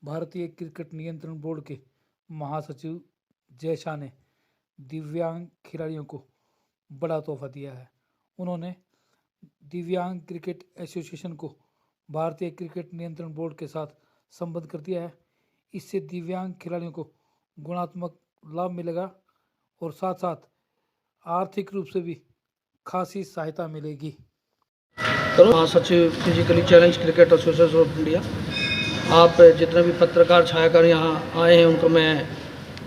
भारतीय क्रिकेट नियंत्रण बोर्ड के महासचिव जय शाह ने दिव्यांग खिलाड़ियों को बड़ा तोहफा दिया है। उन्होंने दिव्यांग क्रिकेट एसोसिएशन को भारतीय क्रिकेट नियंत्रण बोर्ड के साथ संबद्ध कर दिया है। इससे दिव्यांग खिलाड़ियों को गुणात्मक लाभ मिलेगा और साथ साथ आर्थिक रूप से भी खासी सहायता मिलेगी। महासचिव physically challenge cricket association of India, आप जितने भी पत्रकार छायाकार यहाँ आए हैं उनको मैं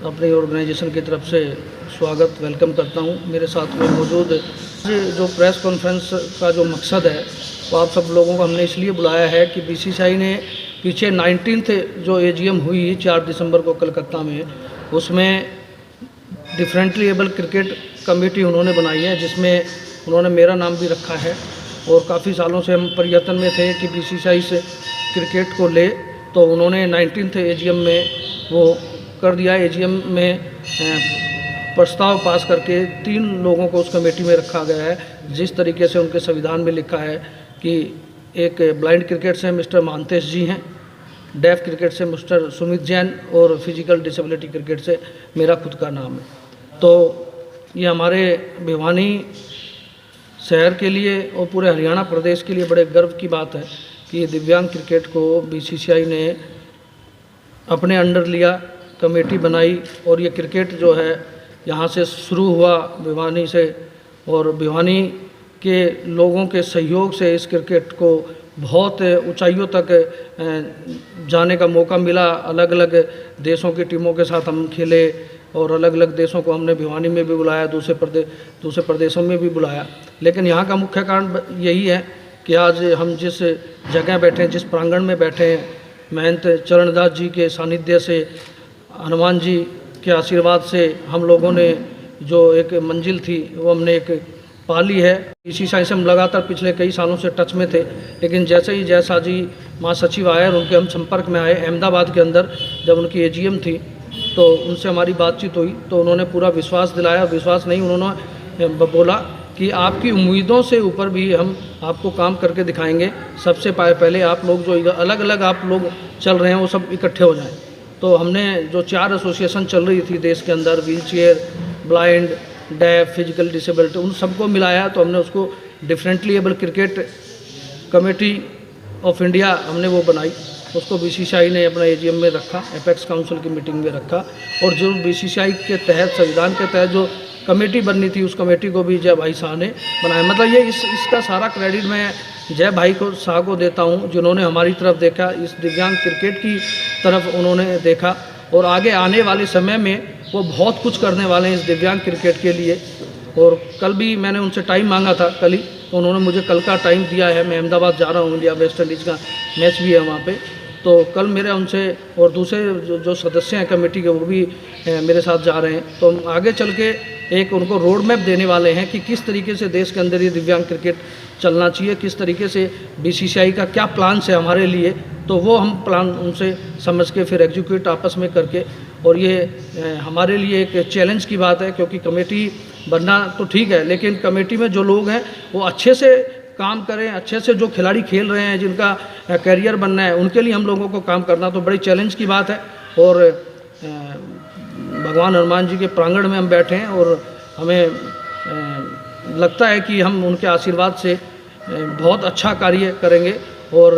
अपनी ऑर्गेनाइजेशन की तरफ से स्वागत वेलकम करता हूँ। मेरे साथ में मौजूद जो प्रेस कॉन्फ्रेंस का जो मकसद है वो आप सब लोगों को हमने इसलिए बुलाया है कि बीसीसीआई ने पीछे 19th जो एजीएम हुई 4 दिसंबर को कलकत्ता में, उसमें डिफरेंटली एबल क्रिकेट कमेटी उन्होंने बनाई है, जिसमें उन्होंने मेरा नाम भी रखा है। और काफ़ी सालों से हम प्रयत्न में थे कि बीसीसीआई से क्रिकेट को ले, तो उन्होंने 19th एजीएम में वो कर दिया। एजीएम में प्रस्ताव पास करके 3 लोगों को उस कमेटी में रखा गया है। जिस तरीके से उनके संविधान में लिखा है कि एक ब्लाइंड क्रिकेट से मिस्टर महांतेश जी हैं, डेफ क्रिकेट से मिस्टर सुमित जैन और फिजिकल डिसेबिलिटी क्रिकेट से मेरा खुद का नाम है। तो ये हमारे भिवानी शहर के लिए और पूरे हरियाणा प्रदेश के लिए बड़े गर्व की बात है कि दिव्यांग क्रिकेट को बीसीसीआई ने अपने अंडर लिया, कमेटी बनाई और ये क्रिकेट जो है यहाँ से शुरू हुआ भिवानी से, और भिवानी के लोगों के सहयोग से इस क्रिकेट को बहुत ऊंचाइयों तक जाने का मौका मिला। अलग अलग देशों की टीमों के साथ हम खेले और अलग अलग देशों को हमने भिवानी में भी बुलाया, दूसरे प्रदेशों में भी बुलाया। लेकिन यहाँ का मुख्य कारण यही है कि आज हम जिस जगह बैठे हैं, जिस प्रांगण में बैठे हैं, महंत चरणदास जी के सानिध्य से, हनुमान जी के आशीर्वाद से हम लोगों ने जो एक मंजिल थी वो हमने एक पाली है। इसी साइड से हम लगातार पिछले कई सालों से टच में थे, लेकिन जैसे ही जयशाह जी महासचिव आए और उनके हम संपर्क में आए अहमदाबाद के अंदर, जब उनकी एजीएम थी तो उनसे हमारी बातचीत हुई तो उन्होंने पूरा विश्वास दिलाया। विश्वास नहीं, उन्होंने बोला कि आपकी उम्मीदों से ऊपर भी हम आपको काम करके दिखाएंगे। सबसे पहले आप लोग जो अलग अलग आप लोग चल रहे हैं वो सब इकट्ठे हो जाएं। तो हमने जो 4 एसोसिएशन चल रही थी देश के अंदर, wheelchair, blind, deaf, physical disability, उन सबको मिलाया तो हमने उसको differently able cricket committee of India हमने वो बनाई। उसको बीसीसीआई ने अपना एजीएम में रखा, एपेक्स काउंसिल की मीटिंग में रखा, और जो बीसीसीआई के तहत संविधान के तहत जो कमेटी बननी थी उस कमेटी को भी जय भाई शाह ने बनाया। मतलब ये इसका सारा क्रेडिट मैं जय भाई को शाह को देता हूँ, जिन्होंने हमारी तरफ देखा, इस दिव्यांग क्रिकेट की तरफ उन्होंने देखा और आगे आने वाले समय में वो बहुत कुछ करने वाले हैं इस दिव्यांग क्रिकेट के लिए। और कल भी मैंने उनसे टाइम मांगा था, कल ही, तो उन्होंने मुझे कल का टाइम दिया है। मैं अहमदाबाद जा रहा हूँ, इंडिया वेस्ट इंडीज़ का मैच भी है वहाँ पे, तो कल मेरे उनसे और दूसरे जो सदस्य हैं कमेटी के वो भी मेरे साथ जा रहे हैं। तो हम आगे चल के एक उनको रोड मैप देने वाले हैं कि किस तरीके से देश के अंदर ये दिव्यांग क्रिकेट चलना चाहिए, किस तरीके से बीसीसीआई का क्या प्लान है हमारे लिए। तो वो हम प्लान उनसे समझ के फिर एग्जीक्यूट आपस में करके, और ये हमारे लिए एक चैलेंज की बात है क्योंकि कमेटी बनना तो ठीक है, लेकिन कमेटी में जो लोग हैं वो अच्छे से काम करें, अच्छे से जो खिलाड़ी खेल रहे हैं, जिनका करियर बनना है, उनके लिए हम लोगों को काम करना तो बड़ी चैलेंज की बात है। और भगवान हनुमान जी के प्रांगण में हम बैठे हैं और हमें लगता है कि हम उनके आशीर्वाद से बहुत अच्छा कार्य करेंगे और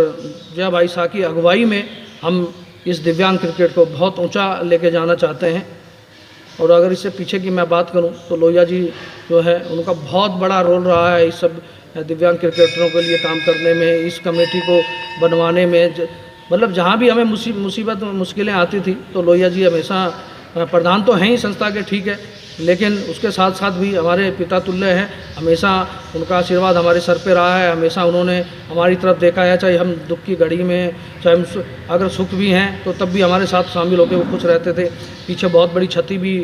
जय भाई शाह की अगुवाई में हम इस दिव्यांग क्रिकेट को बहुत ऊंचा लेके जाना चाहते हैं। और अगर इससे पीछे की मैं बात करूं तो लोहिया जी जो है उनका बहुत बड़ा रोल रहा है इस सब दिव्यांग क्रिकेटरों के लिए काम करने में, इस कमेटी को बनवाने में। मतलब जहाँ भी हमें मुसीबत मुश्किलें आती थी तो लोहिया जी हमेशा, प्रधान तो हैं ही संस्था के, ठीक है, लेकिन उसके साथ साथ भी हमारे पिता तुल्य हैं। हमेशा उनका आशीर्वाद हमारे सर पे रहा है, हमेशा उन्होंने हमारी तरफ देखा है, चाहे हम दुख की घड़ी में, चाहे हम अगर सुख भी हैं तो तब भी हमारे साथ शामिल होकर वो खुश रहते थे। पीछे बहुत बड़ी क्षति भी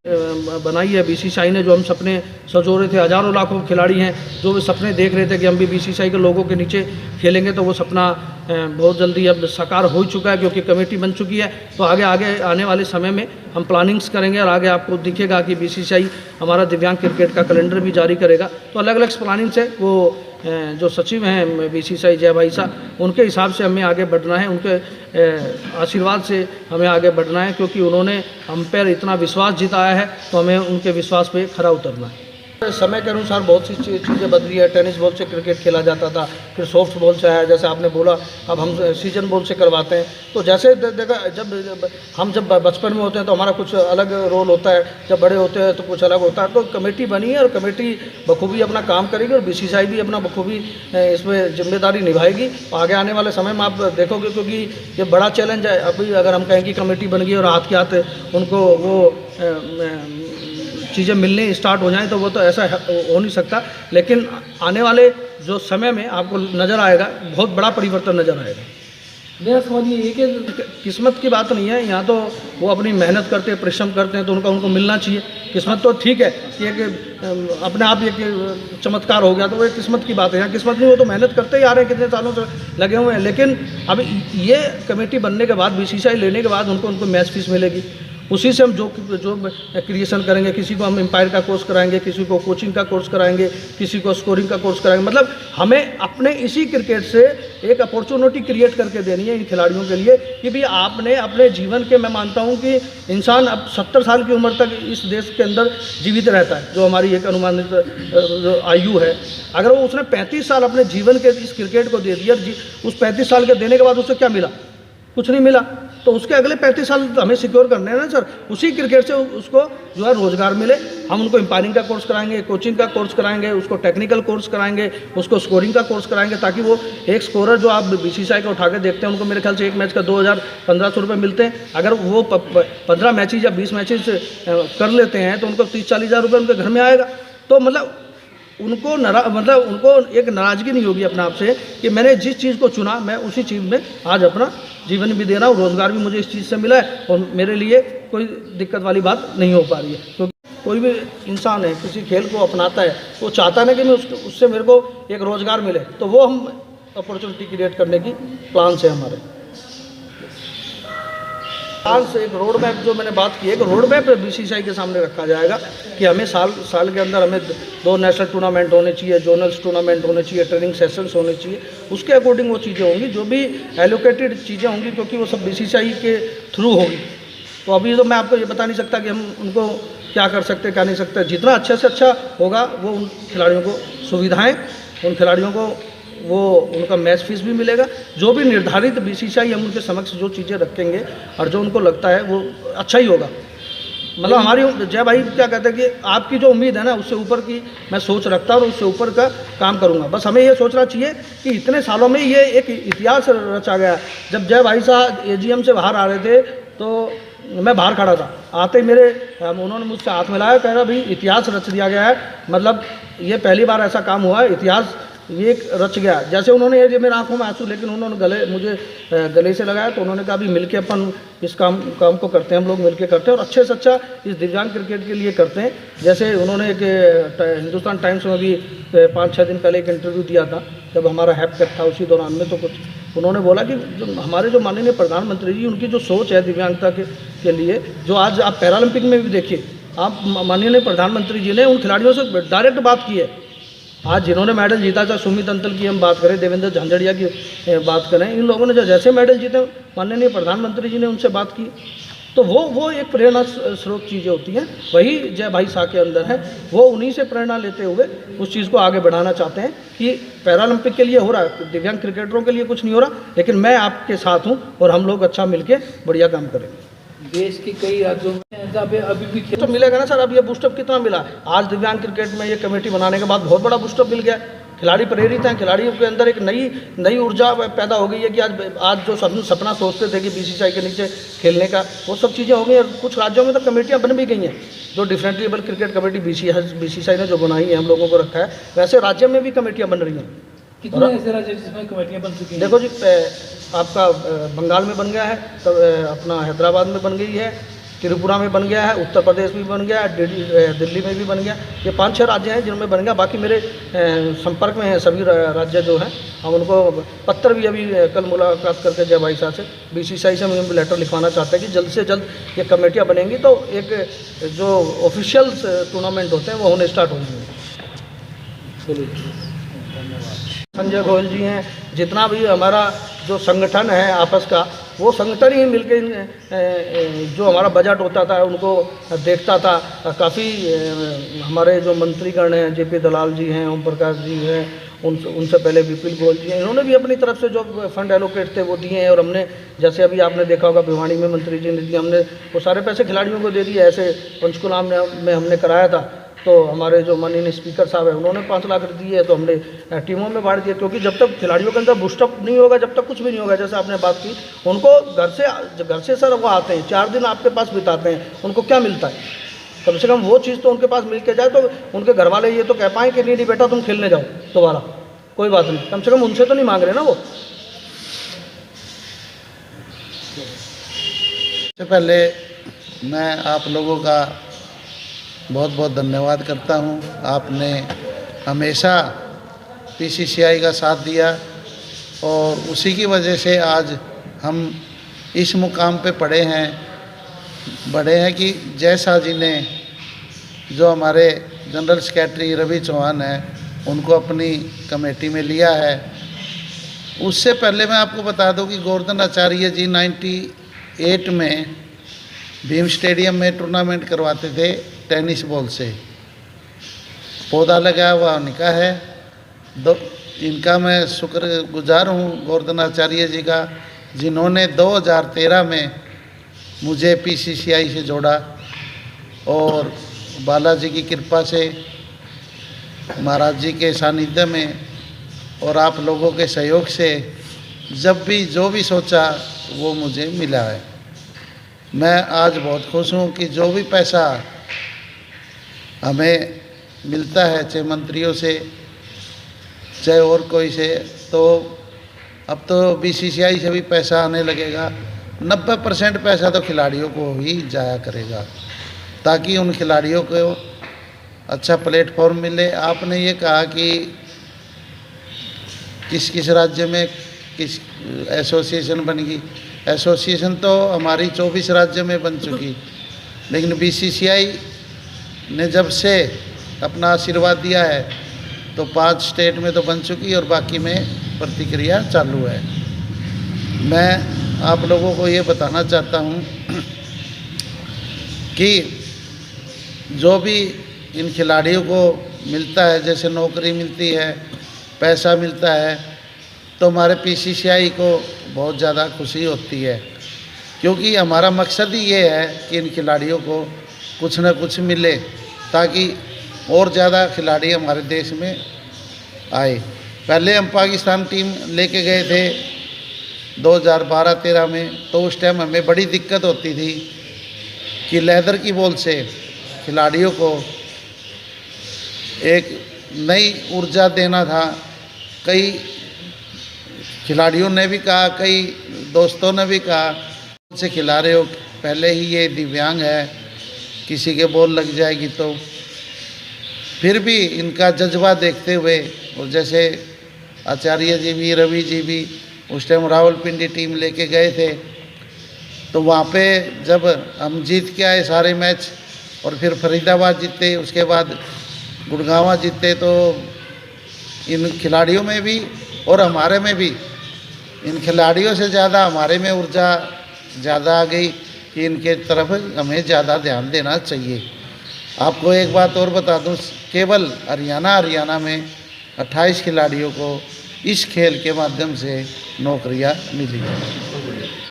बनाई है बीसीसीआई ने, जो हम सपने सजो रहे थे, हज़ारों लाखों खिलाड़ी हैं जो वे सपने देख रहे थे कि हम भी बीसीसीआई के लोगों के नीचे खेलेंगे, तो वो सपना बहुत जल्दी अब साकार हो चुका है क्योंकि कमेटी बन चुकी है। तो आगे आने वाले समय में हम प्लानिंग्स करेंगे और आगे आपको दिखेगा कि बीसीसीआई हमारा दिव्यांग क्रिकेट का कैलेंडर भी जारी करेगा। तो अलग अलग प्लानिंग्स है, वो जो सचिव हैं बीसीसीआई जय भाई साहब, उनके हिसाब से हमें आगे बढ़ना है, उनके आशीर्वाद से हमें आगे बढ़ना है, क्योंकि उन्होंने हम पर इतना विश्वास जिताया है, तो हमें उनके विश्वास पे खरा उतरना है। समय के अनुसार बहुत सी चीज़ें बदली है। टेनिस बॉल से क्रिकेट खेला जाता था, फिर सॉफ्ट बॉल से आया, जैसे आपने बोला, अब हम सीजन बॉल से करवाते हैं। तो जैसे देखा, जब बचपन में होते हैं तो हमारा कुछ अलग रोल होता है, जब बड़े होते हैं तो कुछ अलग होता है। तो कमेटी बनी है और कमेटी बखूबी अपना काम करेगी और बीसीसीआई भी अपना बखूबी इसमें जिम्मेदारी निभाएगी। आगे आने वाले समय में आप देखोगे, क्योंकि ये बड़ा चैलेंज है। अभी अगर हम कहें कि कमेटी बन गई और हाथ के हाथ उनको वो चीज़ें मिलने स्टार्ट हो जाएं, तो वो तो ऐसा हो नहीं सकता। लेकिन आने वाले जो समय में आपको नज़र आएगा, बहुत बड़ा परिवर्तन नज़र आएगा। मेरा समझ ये कि किस्मत की बात नहीं है यहाँ, तो वो अपनी मेहनत करते हैं, परिश्रम करते हैं, तो उनको मिलना चाहिए। किस्मत तो ठीक है कि एक अपने आप एक चमत्कार हो गया, तो वो एक किस्मत की बात है। यहाँ किस्मत नहीं, वो तो मेहनत करते ही आ रहे हैं, कितने सालों से लगे हुए हैं। लेकिन अब ये कमेटी बनने के बाद, बीसीसीआई लेने के बाद उनको मैच फीस मिलेगी, उसी से हम जो क्रिएशन करेंगे। किसी को हम एम्पायर का कोर्स कराएंगे, किसी को कोचिंग का कोर्स कराएंगे, किसी को स्कोरिंग का कोर्स कराएंगे। मतलब हमें अपने इसी क्रिकेट से एक अपॉर्चुनिटी क्रिएट करके देनी है इन खिलाड़ियों के लिए कि भी आपने अपने जीवन के, मैं मानता हूं कि इंसान अब 70 साल की उम्र तक इस देश के अंदर जीवित रहता है, जो हमारी एक अनुमानित जो आयु है। अगर वो उसने 35 साल अपने जीवन के इस क्रिकेट को दे दिया, उस 35 साल के देने के बाद उसे क्या मिला? कुछ नहीं मिला। तो उसके अगले 35 साल हमें सिक्योर करने हैं ना सर। उसी क्रिकेट से उसको जो है रोज़गार मिले। हम उनको एम्पायरिंग का कोर्स कराएंगे, कोचिंग का कोर्स कराएंगे, उसको टेक्निकल कोर्स कराएंगे, उसको स्कोरिंग का कोर्स कराएंगे, ताकि वो एक स्कोरर जो आप बीसीसीआई का उठा के देखते हैं, उनको मेरे ख्याल से एक मैच का 2000-1500 रुपये मिलते हैं। अगर वो 15 मैचेज या 20 मैचेज कर लेते हैं तो उनको 30-40 हज़ार रुपये उनके घर में आएगा। तो मतलब उनको उनको एक नाराज़गी नहीं होगी अपने आप से कि मैंने जिस चीज़ को चुना, मैं उसी चीज़ में आज अपना जीवन भी दे रहा हूँ, रोज़गार भी मुझे इस चीज़ से मिला है, और मेरे लिए कोई दिक्कत वाली बात नहीं हो पा रही है। क्योंकि कोई भी इंसान है, किसी खेल को अपनाता है, वो चाहता है कि मैं उससे मेरे को एक रोज़गार मिले, तो वो हम अपॉर्चुनिटी क्रिएट करने की प्लान है हमारे। आज एक रोड मैप जो मैंने बात की है, एक रोड मैप बीसीसीआई के सामने रखा जाएगा कि हमें साल के अंदर हमें 2 नेशनल टूर्नामेंट होने चाहिए, जोनल्स टूर्नामेंट होने चाहिए, ट्रेनिंग सेशंस होने चाहिए। उसके अकॉर्डिंग वो चीज़ें होंगी, जो भी एलोकेटेड चीज़ें होंगी, क्योंकि वो सब बीसीसीआई के थ्रू होगी। तो अभी तो मैं आपको ये बता नहीं सकता कि हम उनको क्या कर सकते, क्या नहीं सकते। जितना अच्छे से अच्छा होगा, वो उन खिलाड़ियों को सुविधाएँ, उन खिलाड़ियों को वो उनका मैच फीस भी मिलेगा। जो भी निर्धारित बीसीसीआई हम उनके समक्ष जो चीज़ें रखेंगे और जो उनको लगता है वो अच्छा ही होगा। मतलब हमारी जय भाई क्या कहते हैं कि आपकी जो उम्मीद है ना, उससे ऊपर की मैं सोच रखता हूँ और उससे ऊपर का काम करूँगा। बस हमें ये सोचना चाहिए कि इतने सालों में ये एक इतिहास रचा गया। जब जय भाई साहब एजीएम से बाहर आ रहे थे तो मैं बाहर खड़ा था, आते ही उन्होंने मुझसे हाथ मिलाया, कह रहा भाई इतिहास रच दिया गया है। मतलब ये पहली बार ऐसा काम हुआ है, इतिहास ये रच गया। जैसे उन्होंने ये मेरे आंखों में आंसू, लेकिन उन्होंने मुझे गले से लगाया, तो उन्होंने कहा अभी मिलके अपन इस काम को करते हैं, हम लोग मिलके करते हैं और अच्छे से अच्छा इस दिव्यांग क्रिकेट के लिए करते हैं। जैसे उन्होंने एक हिंदुस्तान टाइम्स में भी 5-6 दिन पहले एक इंटरव्यू दिया था, जब हमारा हैपकट था उसी दौरान में, तो कुछ उन्होंने बोला कि हमारे जो माननीय प्रधानमंत्री जी, उनकी जो सोच है दिव्यांगता के लिए, जो आज आप पैरालंपिक में भी देखिए, आप माननीय प्रधानमंत्री जी ने उन खिलाड़ियों से डायरेक्ट बात की है। आज जिन्होंने मेडल जीता, चाहे सुमित अंतल की हम बात करें, देवेंद्र झांझड़िया की बात करें, इन लोगों ने जो जैसे मेडल जीते, माननीय प्रधानमंत्री जी ने उनसे बात की। तो वो एक प्रेरणा स्रोत चीज़ें होती हैं, वही जय भाई साहब के अंदर है। वो उन्हीं से प्रेरणा लेते हुए उस चीज़ को आगे बढ़ाना चाहते हैं कि पैरालंपिक के लिए हो रहा है, दिव्यांग क्रिकेटरों के लिए कुछ नहीं हो रहा, लेकिन मैं आपके साथ हूँ और हम लोग अच्छा मिलके बढ़िया काम करेंगे। देश के कई राज्यों में अभी भी तो मिलेगा ना सर। अब ये बूस्टअप कितना मिला आज दिव्यांग क्रिकेट में, ये कमेटी बनाने के बाद बहुत बड़ा बूस्टअप मिल गया। खिलाड़ी प्रेरित हैं, खिलाड़ियों के अंदर एक नई ऊर्जा पैदा हो गई है कि आज जो सपना सोचते थे कि बीसीसीआई के नीचे खेलने का, वो सब चीज़ें हो गई हैं। कुछ राज्यों में तो कमेटियाँ बन भी गई हैं, जो different level cricket committee BCCI ने जो बनाई है, हम लोगों को रखा है, वैसे राज्य में भी कमेटियाँ बन रही हैं। कितने ऐसे राज्य जिसमें कमेटियाँ बन चुकी हैं? देखो जी, आपका बंगाल में बन गया है, तब अपना हैदराबाद में बन गई है, त्रिपुरा में बन गया है, उत्तर प्रदेश में बन गया है, दिल्ली में भी बन गया। ये 5-6 राज्य हैं जिनमें बन गया। बाकी मेरे संपर्क में हैं सभी राज्य जो हैं। हम उनको पत्र भी अभी कल मुलाकात करके जय भाई साहब से बीसीसीआई से हम लेटर लिखवाना चाहते हैं कि जल्द से जल्द ये कमेटियाँ बनेंगी, तो एक जो ऑफिशियल टूर्नामेंट होते हैं वो होने स्टार्ट हो जाएंगे। चलिए, धन्यवाद। संजय गोयल जी हैं, जितना भी हमारा जो संगठन है आपस का, वो संगठन ही मिलके जो हमारा बजट होता था उनको देखता था। काफ़ी हमारे जो मंत्रीगण हैं, जेपी दलाल जी हैं, ओम प्रकाश जी हैं, उनसे पहले विपिन गोयल जी हैं, इन्होंने भी अपनी तरफ से जो फंड एलोकेट थे वो दिए हैं। और हमने, जैसे अभी आपने देखा होगा भिवानी में मंत्री जी ने दिए, हमने वो सारे पैसे खिलाड़ियों को दे दिए। ऐसे पंचकुला में हमने कराया था, तो हमारे जो माननीय स्पीकर साहब हैं उन्होंने 5 लाख दिए है, तो हमने टीमों में बांट दिए। क्योंकि जब तक खिलाड़ियों के अंदर बूस्टअप नहीं होगा, जब तक कुछ भी नहीं होगा। जैसे आपने बात की, उनको घर से सर वो आते हैं, 4 दिन आपके पास बिताते हैं, उनको क्या मिलता है? कम से कम वो चीज़ तो उनके पास मिल के जाए, तो उनके घर वाले ये तो कह पाएँ कि नहीं बेटा तुम खेलने जाओ दोबारा, कोई बात नहीं। कम से कम उनसे तो नहीं मांग रहे ना वो। सबसे पहले मैं आप लोगों का बहुत बहुत धन्यवाद करता हूं। आपने हमेशा पीसीसीआई का साथ दिया और उसी की वजह से आज हम इस मुकाम पे बढ़े हैं कि जैसा जी ने, जो हमारे जनरल सेक्रेटरी रवि चौहान हैं, उनको अपनी कमेटी में लिया है। उससे पहले मैं आपको बता दूं कि गोवर्धन आचार्य जी 98 में भीम स्टेडियम में टूर्नामेंट करवाते थे टेनिस बॉल से। पौधा लगाया हुआ उनका है। इनका मैं शुक्रगुजार हूँ गोवर्धन आचार्य जी का, जिन्होंने 2013 में मुझे पीसीसीआई से जोड़ा। और बालाजी की कृपा से, महाराज जी के सानिध्य में और आप लोगों के सहयोग से जब भी जो भी सोचा वो मुझे मिला है। मैं आज बहुत खुश हूँ कि जो भी पैसा हमें मिलता है, चाहे मंत्रियों से चाहे और कोई से, तो अब तो बीसीसीआई से भी पैसा आने लगेगा। 90% पैसा तो खिलाड़ियों को ही जाया करेगा, ताकि उन खिलाड़ियों को अच्छा प्लेटफॉर्म मिले। आपने ये कहा कि किस किस राज्य में किस एसोसिएशन बनेगी। एसोसिएशन तो हमारी 24 राज्य में बन चुकी, लेकिन बीसीसीआई ने जब से अपना आशीर्वाद दिया है तो 5 स्टेट में तो बन चुकी और बाकी में प्रतिक्रिया चालू है। मैं आप लोगों को ये बताना चाहता हूँ कि जो भी इन खिलाड़ियों को मिलता है, जैसे नौकरी मिलती है, पैसा मिलता है, तो हमारे पीसीसीआई को बहुत ज़्यादा खुशी होती है। क्योंकि हमारा मकसद ही ये है कि इन खिलाड़ियों को कुछ न कुछ मिले, ताकि और ज़्यादा खिलाड़ी हमारे देश में आए। पहले हम पाकिस्तान टीम लेके गए थे 2012-13 में, तो उस टाइम हमें बड़ी दिक्कत होती थी कि लेदर की बॉल से खिलाड़ियों को एक नई ऊर्जा देना था। कई खिलाड़ियों ने भी कहा, कई दोस्तों ने भी कहा, से खिला रहे हो, पहले ही ये दिव्यांग है, किसी के बॉल लग जाएगी तो। फिर भी इनका जज्बा देखते हुए, और जैसे आचार्य जी भी, रवि जी भी उस टाइम रावलपिंडी टीम लेके गए थे, तो वहाँ पे जब हम जीत के आए सारे मैच और फिर फरीदाबाद जीते, उसके बाद गुड़गांव जीते, तो इन खिलाड़ियों में भी और हमारे में भी, इन खिलाड़ियों से ज़्यादा हमारे में ऊर्जा ज़्यादा आ गई कि इनके तरफ हमें ज़्यादा ध्यान देना चाहिए। आपको एक बात और बता दूं, केवल हरियाणा में 28 खिलाड़ियों को इस खेल के माध्यम से नौकरियां मिली हैं।